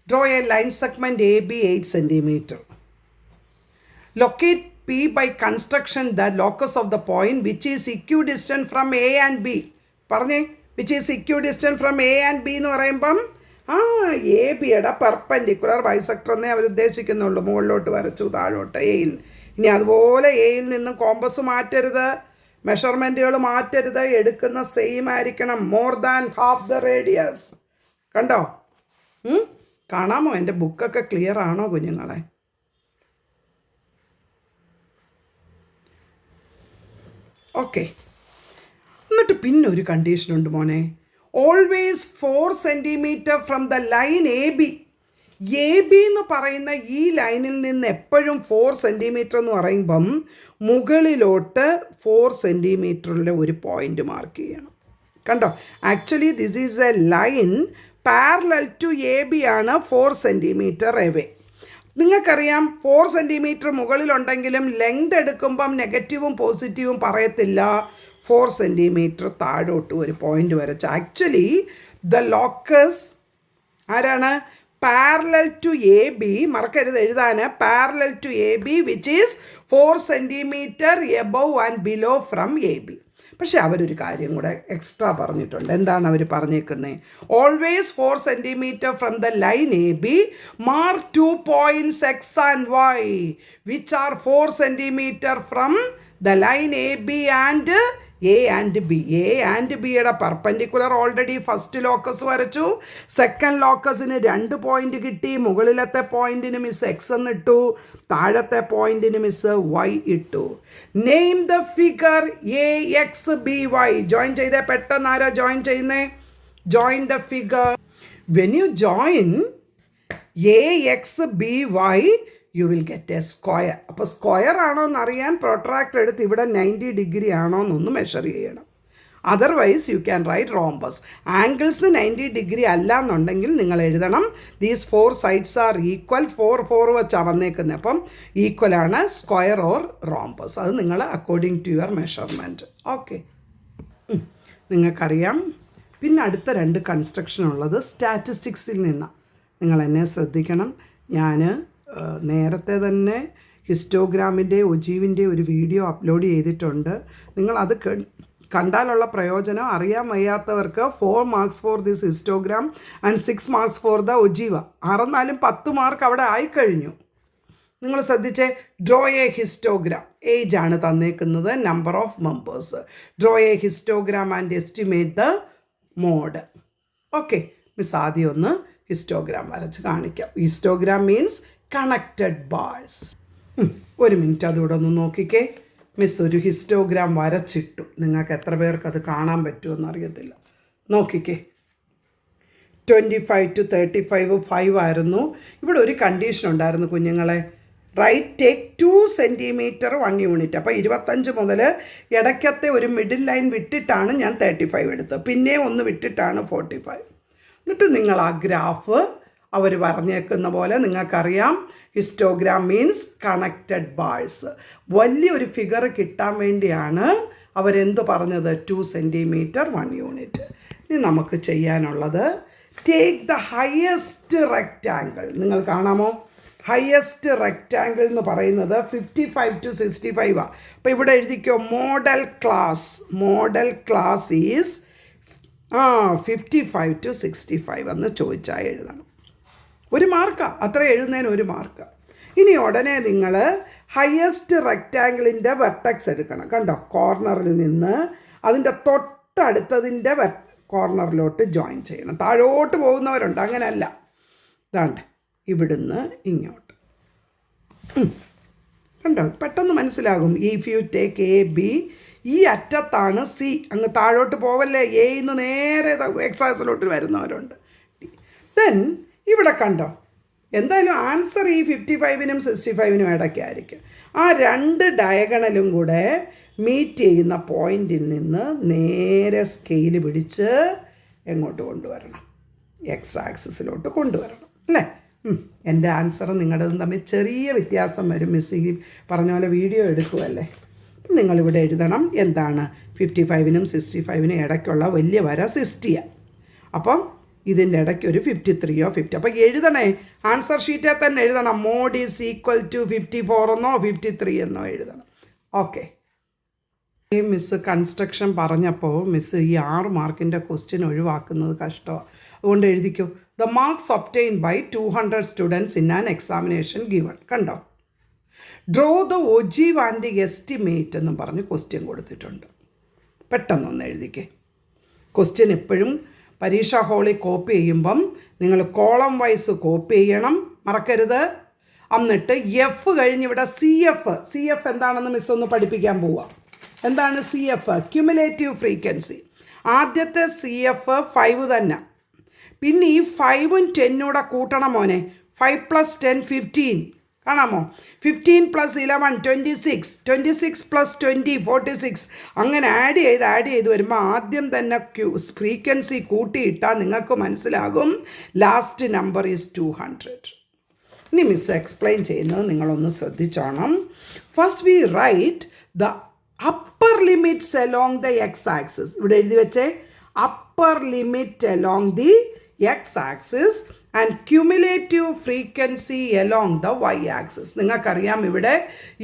Draw a line segment A B 8 cm. Locate P by construction the locus of the point which is equidistant from A and B. പറഞ്ഞേ, which is equidistant from A and B എന്ന് പറയുമ്പം A ബിയുടെ perpendicular bisector എന്നേ അവർ ഉദ്ദേശിക്കുന്നുള്ളൂ. മുകളിലോട്ട് വരച്ചു, താഴോട്ട് എയിൽ. ഇനി അതുപോലെ എയിൽ നിന്നും കോമ്പസ് മാറ്റരുത്, മെഷർമെൻറ്റുകൾ മാറ്റരുത്, എടുക്കുന്ന സെയിം ആയിരിക്കണം, more than half the radius. കണ്ടോ? കാണാമോ? എൻ്റെ ബുക്കൊക്കെ ക്ലിയർ ആണോ കുഞ്ഞുങ്ങളെ? ഓക്കെ. എന്നിട്ട് പിന്നെ ഒരു കണ്ടീഷനുണ്ട് മോനെ. Always 4 cm from the line A B. A B എന്ന് പറയുന്ന ഈ ലൈനിൽ നിന്ന് എപ്പോഴും 4 cm എന്ന് പറയുമ്പം മുകളിലോട്ട് 4 cm ഒരു പോയിൻ്റ് മാർക്ക് ചെയ്യണം. കണ്ടോ? Actually this is a line parallel to A B ആണ് 4 cm എവേ. നിങ്ങൾക്കറിയാം 4 cm മുകളിലുണ്ടെങ്കിലും ലെങ്ത് എടുക്കുമ്പം നെഗറ്റീവും പോസിറ്റീവും പറയത്തില്ല. 4 cm താഴോട്ട് ഒരു പോയിൻ്റ് വരച്ച്. ആക്ച്വലി ദ ലോക്കസ് ആരാണ്? Parallel to A B. മറക്കരുത് എഴുതാൻ. Parallel to A B which is 4 cm above and below from A B. പക്ഷെ അവരൊരു കാര്യം കൂടെ എക്സ്ട്രാ പറഞ്ഞിട്ടുണ്ട്. എന്താണ് അവർ പറഞ്ഞേക്കുന്നത്? Always 4 cm from the line A B mark 2 points X and Y which are 4 cm from the line A B and A and B. A and ബിയുടെ perpendicular already first locus വരച്ചു. Second ലോക്കസിന് 2 point കിട്ടി. മുകളിലത്തെ പോയിന്റിന് miss X എന്നിട്ടു, താഴത്തെ പോയിന്റിന് miss Y ഇട്ടു. Name the figure A X B Y. Join ചെയ്തേ, പെട്ടെന്ന് ആരാ ജോയിൻ ചെയ്യുന്നേ? Join the figure. When you join A X B Y you will get a square. അപ്പോൾ സ്ക്വയർ ആണോ എന്നറിയാൻ പ്രൊട്രാക്ടർ എടുത്ത് ഇവിടെ 90 ഡിഗ്രി ആണോ എന്നൊന്ന് മെഷർ ചെയ്യണം. Otherwise you can right rhombus. Angles 90 degree അല്ല എന്നുണ്ടെങ്കിൽ നിങ്ങൾ എഴുതണം ദീസ് 4 സൈഡ്സ് ആർ ഈക്വൽ. 4 വെച്ചാണ് വന്നേക്കുന്നത്. അപ്പം ഈക്വലാണ് സ്ക്വയർ ഓർ റോംബസ്. അത് നിങ്ങൾ according to your measurement. Okay, നിങ്ങൾക്കറിയാം. പിന്നെ അടുത്ത 2 കൺസ്ട്രക്ഷൻ ഉള്ളത് സ്റ്റാറ്റിസ്റ്റിക്സിൽ നിന്നാണ്. നിങ്ങൾ എന്നെ ശ്രദ്ധിക്കണം. ഞാൻ നേരത്തെ തന്നെ ഹിസ്റ്റോഗ്രാമിൻ്റെ ഒജീവിൻ്റെ ഒരു വീഡിയോ അപ്ലോഡ് ചെയ്തിട്ടുണ്ട്. നിങ്ങളത് കണ്ടാലുള്ള പ്രയോജനം അറിയാൻ വയ്യാത്തവർക്ക് 4 marks for this histogram and 6 marks for the ogive. 6 4 10 mark അവിടെ ആയിക്കഴിഞ്ഞു. നിങ്ങൾ ശ്രദ്ധിച്ചേ. Draw a histogram. ഏജ് ആണ് തന്നേക്കുന്നത്, number of members. Draw a histogram and estimate the mode. Okay, miss ആദ്യം ഒന്ന് ഹിസ്റ്റോഗ്രാം വരച്ച് കാണിക്കാം. Histogram means connected bars. ഒരു മിനിറ്റ് അതുകൂടെ ഒന്ന് നോക്കിക്കേ. മിസ് ഒരു ഹിസ്റ്റോഗ്രാം വരച്ചിട്ടു. നിങ്ങൾക്ക് എത്ര പേർക്ക് അത് കാണാൻ പറ്റുമെന്ന് അറിയത്തില്ല. നോക്കിക്കേ. 25 to 35 5 ആയിരുന്നു. ഇവിടെ ഒരു കണ്ടീഷൻ ഉണ്ടായിരുന്നു കുഞ്ഞുങ്ങളെ. Right take 2 cm 1 unit. അപ്പോൾ 25 മുതൽ ഇടയ്ക്കത്തെ ഒരു മിഡിൽ ലൈൻ വിട്ടിട്ടാണ് ഞാൻ 35 എടുത്തത്. പിന്നെ ഒന്ന് വിട്ടിട്ടാണ് 45. എന്നിട്ട് നിങ്ങൾ ആ ഗ്രാഫ് അവർ പറഞ്ഞേക്കുന്ന പോലെ നിങ്ങൾക്കറിയാം. Histogram means connected bars. വലിയൊരു ഫിഗർ കിട്ടാൻ വേണ്ടിയാണ് അവരെന്ത് പറഞ്ഞത്? 2 cm 1 unit. ഇനി നമുക്ക് ചെയ്യാനുള്ളത് ടേക്ക് ദ ഹയസ്റ്റ് റെക്റ്റാങ്കിൾ. നിങ്ങൾ കാണാമോ? ഹയസ്റ്റ് റെക്റ്റാങ്കിൾ എന്ന് പറയുന്നത് 55 to 65. അപ്പോൾ ഇവിടെ എഴുതിക്കോ model class. Model class is 55 to 65 എന്ന് ചോദിച്ചാൽ എഴുതണം. 1 മാർക്കാണ്. അത്ര എഴുതുന്നതിന് 1 മാർക്ക്. ഇനി ഉടനെ നിങ്ങൾ ഹയസ്റ്റ് റെക്റ്റാങ്കിളിൻ്റെ വെർട്ടെക്സ് എടുക്കണം. കണ്ടോ? കോർണറിൽ നിന്ന് അതിൻ്റെ തൊട്ടടുത്തതിൻ്റെ കോർണറിലോട്ട് ജോയിൻ ചെയ്യണം. താഴോട്ട് പോകുന്നവരുണ്ട്, അങ്ങനെയല്ല. ഇതാണ്ട് ഇവിടുന്ന് ഇങ്ങോട്ട്. കണ്ടോ? പെട്ടെന്ന് മനസ്സിലാകും. If you take A B, ഈ അറ്റത്താണ് സി. അങ്ങ് താഴോട്ട് പോവല്ലേ. എയിൽ നിന്ന് നേരെ എക്സ് ആക്സിലോട്ട് വരുന്നവരുണ്ട്. ദെൻ ഇവിടെ കണ്ടോ, എന്തായാലും ആൻസർ ഈ 55-നും 65-നും ഇടയ്ക്കായിരിക്കും. ആ രണ്ട് ഡയഗണലും കൂടെ മീറ്റ് ചെയ്യുന്ന പോയിന്റിൽ നിന്ന് നേരെ സ്കെയിൽ പിടിച്ച് എങ്ങോട്ട് കൊണ്ടുവരണം? എക്സ് ആക്സിസിലോട്ട് കൊണ്ടുവരണം അല്ലേ? എൻ്റെ ആൻസർ നിങ്ങളുടേതും തമ്മിൽ ചെറിയ വ്യത്യാസം വരും. മിസ് ഈ പറഞ്ഞ പോലെ വീഡിയോ എടുക്കുമല്ലേ. നിങ്ങളിവിടെ എഴുതണം എന്താണ് 55-നും 65-നും ഇടയ്ക്കുള്ള വലിയ വര 60. അപ്പം ഇതിൻ്റെ ഇടയ്ക്ക് ഒരു 53-ഓ 50. അപ്പോൾ എഴുതണേ, ആൻസർ ഷീറ്റിൽ തന്നെ എഴുതണം മോഡ് ഈസ് ഈക്വൽ ടു 54 എന്നോ 53 എന്നോ എഴുതണം. ഓക്കെ. മിസ്സ് കൺസ്ട്രക്ഷൻ പറഞ്ഞപ്പോൾ മിസ്സ് ഈ 6 മാർക്കിൻ്റെ ക്വസ്റ്റ്യൻ ഒഴിവാക്കുന്നത് കഷ്ടമാണ്. അതുകൊണ്ട് എഴുതിക്കോ, the marks obtain by 200 students in an examination given. കണ്ടോ, draw the ogive and estimate എന്നും പറഞ്ഞ് ക്വസ്റ്റ്യൻ കൊടുത്തിട്ടുണ്ട്. പെട്ടെന്നൊന്ന് എഴുതിക്കേ. ക്വസ്റ്റ്യൻ എപ്പോഴും പരീക്ഷാ ഹാളിൽ കോപ്പി ചെയ്യുമ്പം നിങ്ങൾ കോളം വൈസ് കോപ്പി ചെയ്യണം, മറക്കരുത്. എന്നിട്ട് എഫ് കഴിഞ്ഞ് ഇവിടെ സി എഫ് എന്താണെന്ന് മിസ് ഒന്ന് പഠിപ്പിക്കാൻ പോവാം. എന്താണ് സി എഫ്? Cumulative frequency. ആദ്യത്തെ സി എഫ് 5 തന്നെ. പിന്നെ ഈ 5ഉം 10 കൂട്ടണം മോനെ. 5 + 10 15. കാണാമോ? 15 + 11 26, 26 + 20 46. അങ്ങനെ ആഡ് ചെയ്ത് വരുമ്പോൾ ആദ്യം തന്നെ ഫ്രീക്വൻസി കൂട്ടിയിട്ടാൽ നിങ്ങൾക്ക് മനസ്സിലാകും ലാസ്റ്റ് നമ്പർ ഈസ് 200. ഇനി മിസ് എക്സ്പ്ലെയിൻ ചെയ്യുന്നത് നിങ്ങളൊന്ന് ശ്രദ്ധിച്ചോണം. First we write the upper limits along the X axis. ഇവിടെ എഴുതി വെച്ചേ, upper limit along the X axis and cumulative frequency along the Y axis. നിങ്ങൾക്കറിയാം ഇവിടെ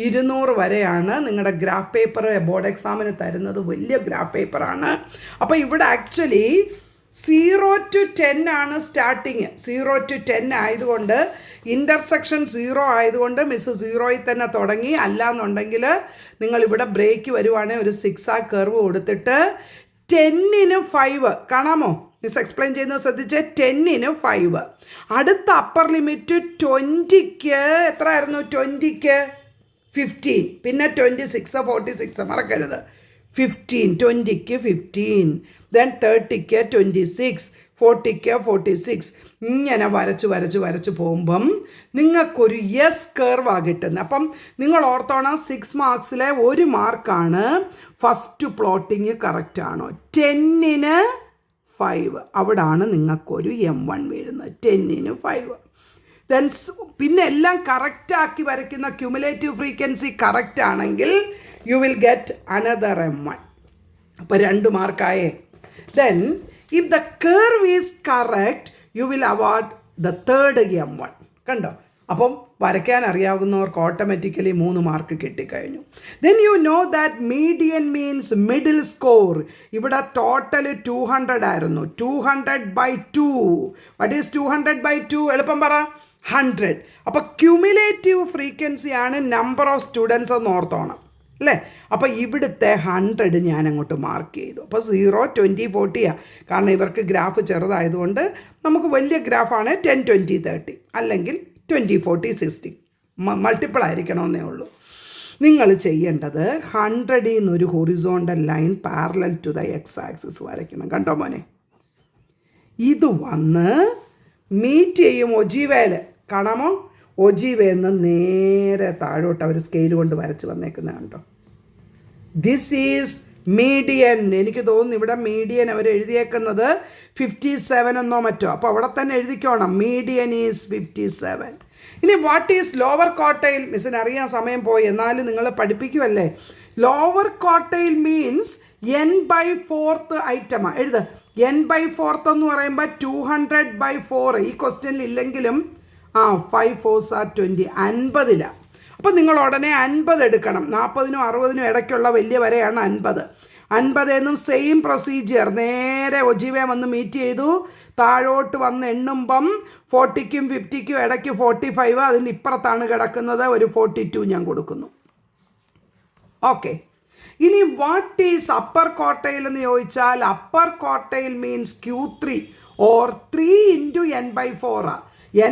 200 വരെയാണ് നിങ്ങളുടെ ഗ്രാഫ് പേപ്പർ ബോർഡ് എക്സാമിന് തരുന്നത്. വലിയ ഗ്രാഫ് പേപ്പറാണ്. അപ്പോൾ ഇവിടെ ആക്ച്വലി 0 to 10 ആണ് സ്റ്റാർട്ടിങ്. 0 to 10 ആയതുകൊണ്ട് ഇൻ്റർസെക്ഷൻ 0 ആയതുകൊണ്ട് മിസ് 0യിൽ തന്നെ തുടങ്ങി. അല്ലാന്നുണ്ടെങ്കിൽ നിങ്ങളിവിടെ ബ്രേക്ക് വരുവാണെങ്കിൽ ഒരു 6 കർവ് കൊടുത്തിട്ട് 10-ന് 5. കാണാമോ? മിസ് എക്സ്പ്ലെയിൻ ചെയ്യുന്നത് ശ്രദ്ധിച്ച്. 10-ന് 5. അടുത്ത അപ്പർ ലിമിറ്റ് 20-ക്ക് എത്രയായിരുന്നു? 20-ക്ക് 15. പിന്നെ 26 46 മറക്കരുത്. 15 20-ക്ക് 15. ദെൻ 30-ക്ക് 26, 40-ക്ക് 46. ഇങ്ങനെ വരച്ച് പോകുമ്പം നിങ്ങൾക്കൊരു യെസ് കർവാണ് കിട്ടുന്നത്. അപ്പം നിങ്ങൾ ഓർത്തോണം, 6 മാർക്സിലെ 1 മാർക്കാണ് ഫസ്റ്റ് പ്ലോട്ടിങ് കറക്റ്റാണോ. 10-ന് 5 അവിടാണ് നിങ്ങൾക്കൊരു M1 വീഴുന്നത്. 10-ന് 5. ദെൻ പിന്നെ എല്ലാം കറക്റ്റാക്കി വരയ്ക്കുന്ന ക്യുമുലേറ്റീവ് ഫ്രീക്വൻസി കറക്റ്റ് ആണെങ്കിൽ you will get another M1. അപ്പോൾ 2 മാർക്കായേ. Then if the curve is correct you will award the third M1. കണ്ടോ? അപ്പം വരയ്ക്കാൻ അറിയാവുന്നവർക്ക് ഓട്ടോമാറ്റിക്കലി 3 മാർക്ക് കിട്ടിക്കഴിഞ്ഞു. Then you know that median means middle score. ഇവിടെ ടോട്ടൽ 200 ആയിരുന്നു. 200/2. What is 200/2? എളുപ്പം പറ. 100. അപ്പോൾ ക്യുമുലേറ്റീവ് ഫ്രീക്വൻസിയാണ് നമ്പർ ഓഫ് സ്റ്റുഡൻസ് എന്ന് ഓർത്തോണം അല്ലേ? അപ്പോൾ ഇവിടുത്തെ 100 ഞാൻ അങ്ങോട്ട് മാർക്ക് ചെയ്തു. അപ്പോൾ 0 20 40. കാരണം ഇവർക്ക് ഗ്രാഫ് ചെറുതായതുകൊണ്ട് നമുക്ക് വലിയ ഗ്രാഫാണ് 10 20 30, അല്ലെങ്കിൽ 20 40 60 മൾട്ടിപ്പിൾ ആയിരിക്കണമെന്നേ ഉള്ളൂ. നിങ്ങൾ ചെയ്യേണ്ടത് 100-ൽ നിന്നൊരു horizontal line parallel to the X axis വരയ്ക്കണം. കണ്ടോ മോനെ? ഇത് വന്ന് മീറ്റ് ചെയ്യും ഒജീവേൽ. കാണാമോ? ഒജീവേന്ന് നേരെ താഴോട്ട് അവർ സ്കെയിൽ കൊണ്ട് വരച്ച് വന്നേക്കുന്നത് കണ്ടോ? This is median. എനിക്ക് തോന്നുന്നു ഇവിടെ മീഡിയൻ അവർ എഴുതിയേക്കുന്നത് 57 എന്നോ മറ്റോ. അപ്പോൾ അവിടെ തന്നെ എഴുതിക്കോണം മീഡിയൻ ഈസ് 57. ഇനി വാട്ട് ഈസ് ലോവർ ക്വാർട്ടൈൽ? മിസ്സിന് അറിയാൻ സമയം പോയി, എന്നാലും നിങ്ങൾ പഠിപ്പിക്കുമല്ലേ. ലോവർ ക്വാർട്ടൈൽ മീൻസ് n/4 ഐറ്റമാണ്. എഴുത്. n/4 എന്ന് പറയുമ്പോൾ 200/4. ഈ ക്വസ്റ്റ്യനിൽ ഇല്ലെങ്കിലും 5 4s are 20. 50. അപ്പോൾ നിങ്ങൾ ഉടനെ 50 എടുക്കണം. 40-നും 60-നും ഇടയ്ക്കുള്ള വലിയ വരെയാണ് 50. 50 സെയിം പ്രൊസീജിയർ. നേരെ ഒജീവെ വന്ന് മീറ്റ് ചെയ്തു. താഴോട്ട് വന്ന് എണ്ണുമ്പം 40-ക്കും 50-ക്കും ഇടയ്ക്ക് 45. അതിൻ്റെ ഇപ്പുറത്താണ് കിടക്കുന്നത്. ഒരു 42 ഞാൻ കൊടുക്കുന്നു. ഓക്കെ. ഇനി വാട്ട് ഈസ് അപ്പർ ക്വാർട്ടൈൽ എന്ന് ചോദിച്ചാൽ, upper quartile means Q3 or 3 × n/4.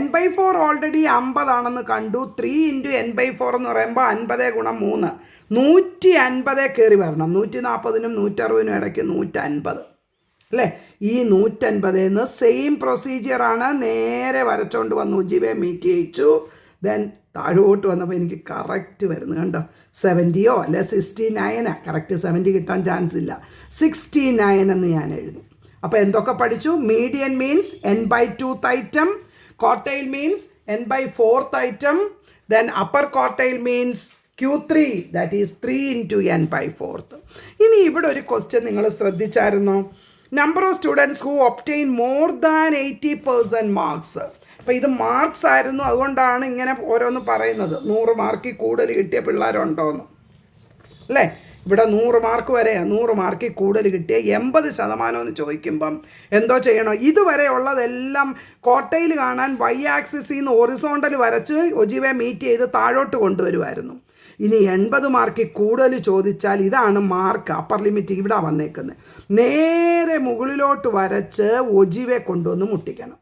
n/4 already 50 ആണെന്ന് കണ്ടു. 3 × n/4 എന്ന് പറയുമ്പോൾ 50 × 3 150 കയറി വരണം. 140-നും 160-നും ഇടയ്ക്ക് 150. അല്ലേ? ഈ 150 സെയിം പ്രൊസീജിയറാണ്. നേരെ വരച്ചോണ്ട് വന്നു ഉജിബെ മീറ്റ് ചെയ്യിച്ചു. ദെൻ താഴോട്ട് വന്നപ്പോൾ എനിക്ക് കറക്റ്റ് വരുന്നു കണ്ടോ, 70 അല്ലെ 69. കറക്റ്റ് 70 കിട്ടാൻ ചാൻസ് ഇല്ല, 69 എന്ന് ഞാൻ എഴുതി. അപ്പോൾ എന്തൊക്കെ പഠിച്ചു? Median means n/2th item, quartile means n/4th item, then upper quartile means Q3, that is 3 into n/4th. ഇനി ഇവിടെ ഒരു ക്വസ്റ്റ്യൻ നിങ്ങൾ ശ്രദ്ധിച്ചായിരുന്നോ? Number of students who obtain more than 80% marks. അപ്പോൾ ഇത് മാർക്സ് ആയിരുന്നു, അതുകൊണ്ടാണ് ഇങ്ങനെ ഓരോന്ന് പറയുന്നത്. 100 മാർക്കിൽ കൂടുതൽ കിട്ടിയ പിള്ളേരുണ്ടോയെന്ന്, അല്ലേ? ഇവിടെ 100 മാർക്ക് വരെയാണ്. 100 മാർക്കിൽ കൂടുതൽ കിട്ടിയ 80% എന്ന് ചോദിക്കുമ്പം എന്തോ ചെയ്യണം? ഇതുവരെ ഉള്ളതെല്ലാം കോട്ടയിൽ കാണാൻ വൈ ആക്സിസിൽ നിന്ന് ഹൊറിസോണ്ടൽ വരച്ച് ഒജിബെ മീറ്റ് ചെയ്ത് താഴോട്ട് കൊണ്ടുവരുമായിരുന്നു. ഇനി 80 മാർക്കിൽ കൂടുതൽ ചോദിച്ചാൽ ഇതാണ് മാർക്ക്, അപ്പർ ലിമിറ്റ് ഇവിടെ വന്നേക്കുന്നത്. നേരെ മുകളിലോട്ട് വരച്ച് ഒജിബെ കൊണ്ടുവന്ന് മുട്ടിക്കണം.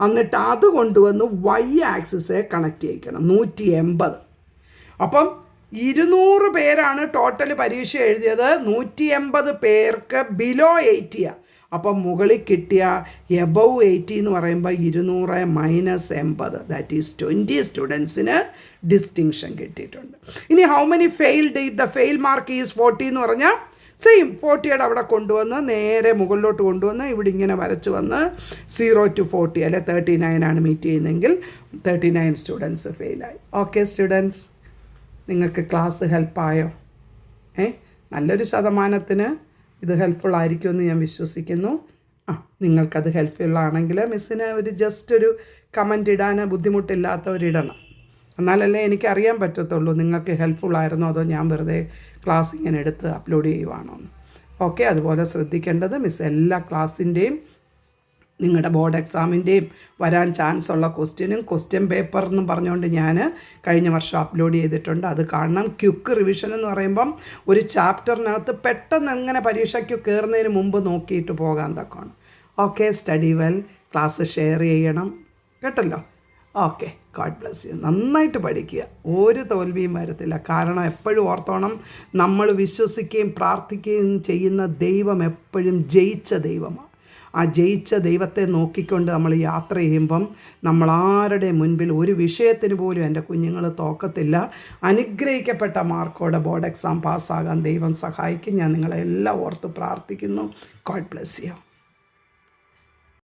എന്നിട്ട് അത് കൊണ്ടുവന്ന് വൈ ആക്സിസെ കണക്ട് ചെയ്യിക്കണം. 180. അപ്പം 200 പേരാണ് ടോട്ടൽ പരീക്ഷ എഴുതിയത്. 180 പേർക്ക് ബിലോ 80. അപ്പം മുകളിൽ കിട്ടിയ എബവ് 80 എന്ന് പറയുമ്പോൾ 200 മൈനസ് 80, ദാറ്റ് ഈസ് 20 സ്റ്റുഡൻസിന് ഡിസ്റ്റിങ്ഷൻ കിട്ടിയിട്ടുണ്ട്. ഇനി how many failed? The fail mark is 40 എന്ന് പറഞ്ഞാൽ സെയിം 40യുടെ അവിടെ കൊണ്ടുവന്ന് നേരെ മുകളിലോട്ട് കൊണ്ടുവന്ന് ഇവിടെ ഇങ്ങനെ വരച്ച് വന്ന് 0 to 40 അല്ലെ 39 ആണ് മീറ്റ് ചെയ്യുന്നതെങ്കിൽ 39 സ്റ്റുഡൻസ് ഫെയിലായി. ഓക്കെ സ്റ്റുഡൻസ്, നിങ്ങൾക്ക് ക്ലാസ് ഹെൽപ്പായോ? നല്ലൊരു ശതമാനത്തിന് ഇത് ഹെൽപ്ഫുൾ ആയിരിക്കുമെന്ന് ഞാൻ വിശ്വസിക്കുന്നു. നിങ്ങൾക്കത് ഹെൽപ്ഫുൾ ആണെങ്കിൽ മിസ്സിന് ജസ്റ്റ് ഒരു കമൻറ്റ് ഇടാൻ ബുദ്ധിമുട്ടില്ലാത്തവരിടണം. എന്നാലല്ലേ എനിക്കറിയാൻ പറ്റത്തുള്ളൂ നിങ്ങൾക്ക് ഹെൽപ്ഫുൾ ആയിരുന്നോ അതോ ഞാൻ വെറുതെ ക്ലാസ് ഇങ്ങനെ എടുത്ത് അപ്ലോഡ് ചെയ്യുവാണോ എന്ന്. ഓക്കെ, അതുപോലെ ശ്രദ്ധിക്കേണ്ടത് മിസ് എല്ലാ ക്ലാസ്സിൻ്റെയും നിങ്ങളുടെ ബോർഡ് എക്സാമിൻ്റെയും വരാൻ ചാൻസ് ഉള്ള ക്വസ്റ്റ്യൻ പേപ്പർ എന്നും പറഞ്ഞുകൊണ്ട് ഞാൻ കഴിഞ്ഞ വർഷം അപ്ലോഡ് ചെയ്തിട്ടുണ്ട്. അത് കാണണം. ക്വിക്ക് റിവിഷൻ എന്ന് പറയുമ്പം ഒരു ചാപ്റ്ററിനകത്ത് പെട്ടെന്ന് എങ്ങനെ പരീക്ഷയ്ക്ക് കയറുന്നതിന് മുമ്പ് നോക്കിയിട്ട് പോകാൻ തക്കമാണ്. Okay, study well. Class share ചെയ്യണം കേട്ടല്ലോ. Okay, God bless you. നന്നായിട്ട് പഠിക്കുക, ഒരു തോൽവിയും വരത്തില്ല. കാരണം എപ്പോഴും ഓർത്തോണം, നമ്മൾ വിശ്വസിക്കുകയും പ്രാർത്ഥിക്കുകയും ചെയ്യുന്ന ദൈവം എപ്പോഴും ജയിച്ച ദൈവമാണ്. ആ ജയിച്ച ദൈവത്തെ നോക്കിക്കൊണ്ട് നമ്മൾ യാത്ര ചെയ്യുമ്പം നമ്മൾ ആരുടെ മുൻപിൽ ഒരു വിഷയത്തിന് പോലും എൻ്റെ കുഞ്ഞുങ്ങൾ തോക്കത്തില്ല. അനുഗ്രഹിക്കപ്പെട്ട മാർക്കോടെ ബോർഡ് എക്സാം പാസ്സാകാൻ ദൈവം സഹായിക്കും. ഞാൻ നിങ്ങളെല്ലാം ഓർത്ത് പ്രാർത്ഥിക്കുന്നു. God bless U.